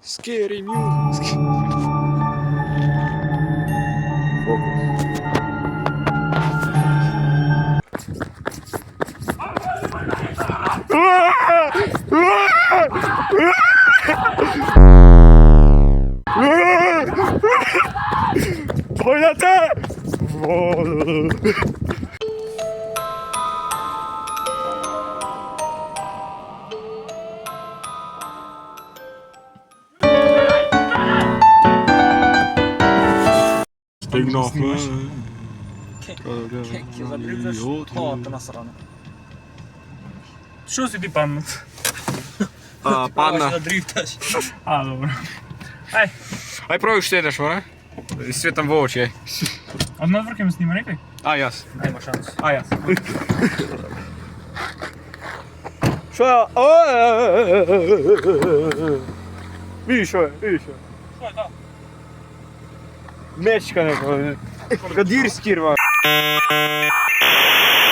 Scary music. Toilette! Стигнахме. Кек ќе задрифташ колата насрана. Што си ти паднат? Падна. Да дрифташ. Добро. Ај пробај уште еднаш, море. Светам во очи, Од надвор ќе ме снима некој? јас. Нема шанс. Јас. Шо? Видиш ова, видиш ова. Што е тоа? Мечка нека. Гадирски рва.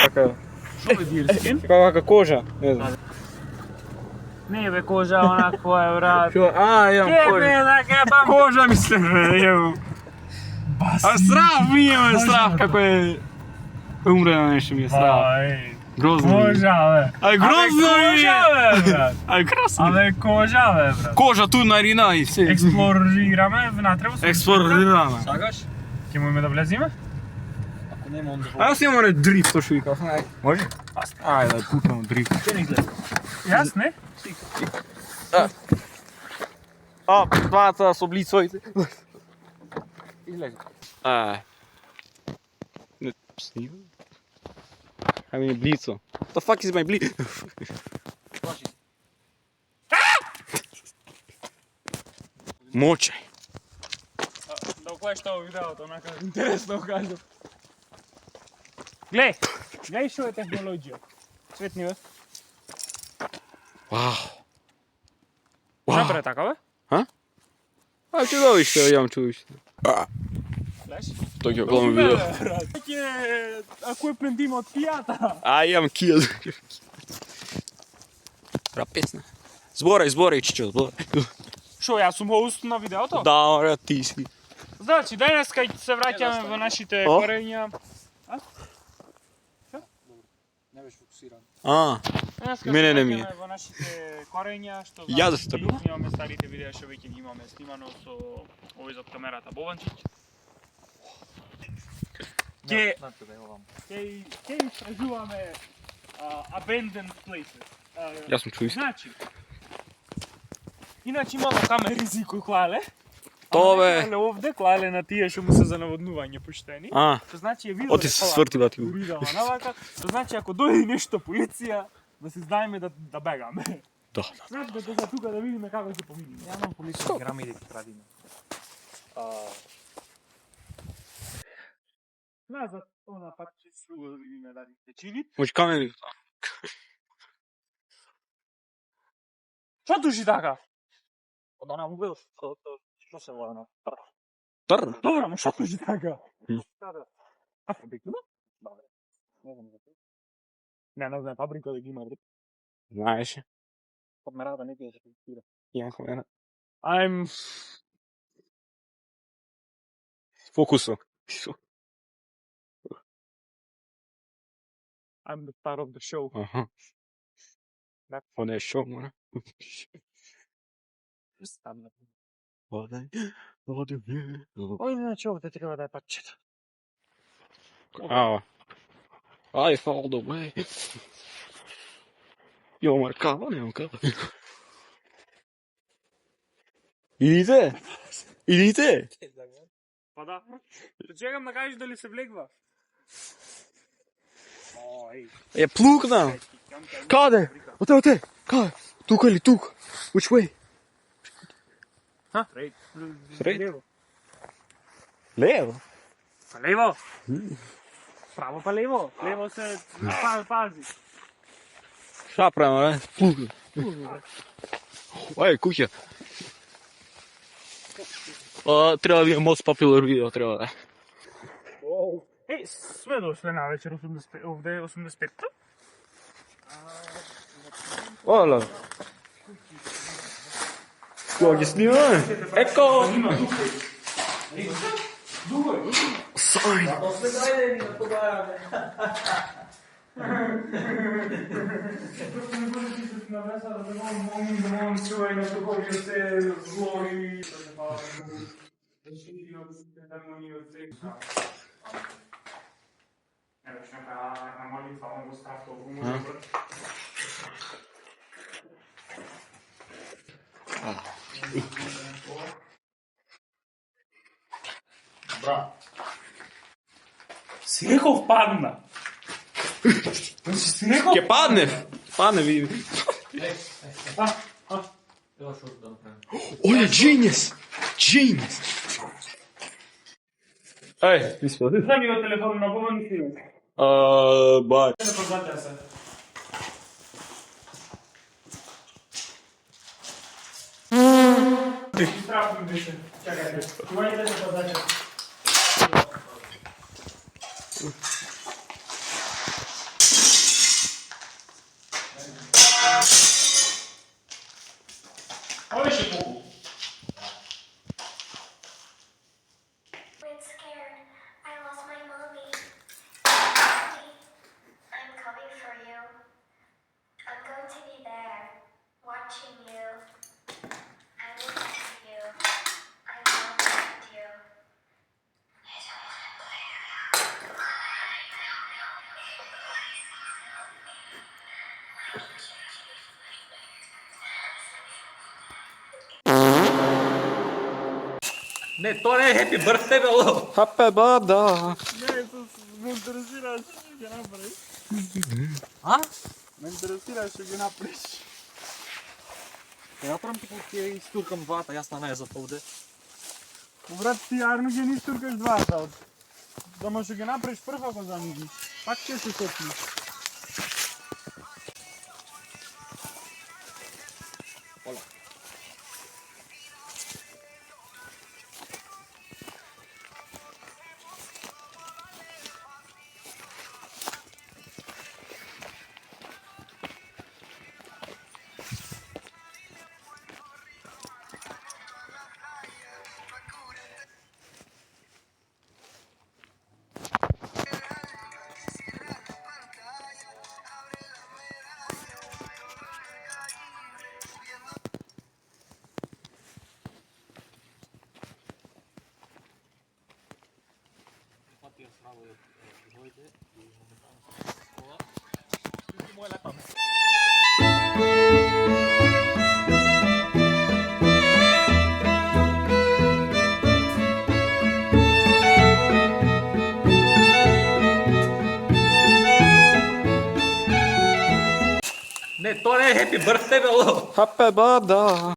Така. Што е дирскин? Каква кожа, не знам. Не бе, кожа онаква е, брат. Шо? Јам кожа. Така бам. Кожа мислам, јам. А страв ми е, страв како е. Умре на нешто ми е страв. Грозно ми е. Кожа, бе. Ај грозно ми Кожа, е. бе, брат. Ај грозно. Абе, кожа, бе, брат. Кожа ту нарина и се. Експлорираме внатре во Експлорираме. Сагаш? Ќе можеме да влеземе? Ако нема онда А јас имам дрифт, што викав. Може? Ајде, путнам дрифт. Ќе не гледа. Јас не? Двата со блицоите. Излезе. Не снимам. I mean blico. What the fuck is my blitz? Мочај. Да укажете видеото, онака интересно кажам. Глеј што е технологија. Светни бе. Вау. Што пре така бе? Чудовиште, јам чудовиште. Гледаш? Тој ќе гледам видео. Ако е плендима од пијата. Јам кил. Рапесна. Зборај, чичо, зборај. Шо, јас сум хост на видеото? Да, ре, ти си. Значи, денеска ќе се враќаме во нашите корења. Не беше фокусиран. Денеска Мене не се ми е. враќаме во нашите корења, што Ја да се тргнам. снимаме старите видеа што веќе ги имаме снимано со овој зад камерата Бованчиќ. Ќе истражуваме abandoned places. Јас сум чуист. Значи, иначе имamo камеризи кои клале. То бе. Клале овде, клале на тие што му се за наводнување поштени. Што значи е виделе. Оти се сврти бати. Уридала навака. Што значи ако дојде нешто полиција, да се знаеме да бегаме. Да. Значи да за тука да видиме како ќе поминиме. Јамам полиција грами да ќе правиме. Назад, она пак ќе се видиме дали ќе чини. Може камери. Што тужи така? Од она мобил, што се воја на Тар. Добро, ама што тужи така? А фабрика? Добре. Не знам за тоа. Не знам фабрика да ги има. Знаеш. Камерата не ќе се фиксира. Ја камера. I'm Фокусо. I'm the star of the show. Аха. Он е шоу, мора. Станна. Оди. Ој, иначе овде треба да е патчета. I fall the way. Ја маркава, немам каде. Идите. Па да. Чекам да кажеш дали се влегва. Ој. Ја плукна. Каде? Оте. Каде? Тука или тук? Which way? Сред. Лево. Па лево. Право па лево. Лево се пази. Šta pravimo, ne? Plugno. Ej, kuća. Treba da imam most popular video, treba da. Ej, sve došle na večer ovde je 85. Ola. Кога ги снимаме? Еко! Sorry. Бра. Си реков падна. Си реков... Ке падне! Падне, види. Оле, genius! Genius! Еј, ти споди? Дай ми го телефон на боман филм. Бај. Не познате се. Страшно беше. Чакайте. Имајте се подача. Ова беше колку? I'm scared. I lost my mommy. I'm coming for you. I'm going to be there, watching you. I will find you. I will find you. Не, тоа не е happy birthday, бе, ло. Happy birthday! Не, ме интересираш што ќе направиш. А? Ме интересираш што ќе направиш. Ќе направам типу ќе истуркам двата, јас на најзад овде. Брат, ти јарно ќе ни стуркаш двата. Да може ќе направиш прв ако замисли. Пак ќе се сетиш. Не, тоа не е happy birthday, бе, ло. Happy birthday!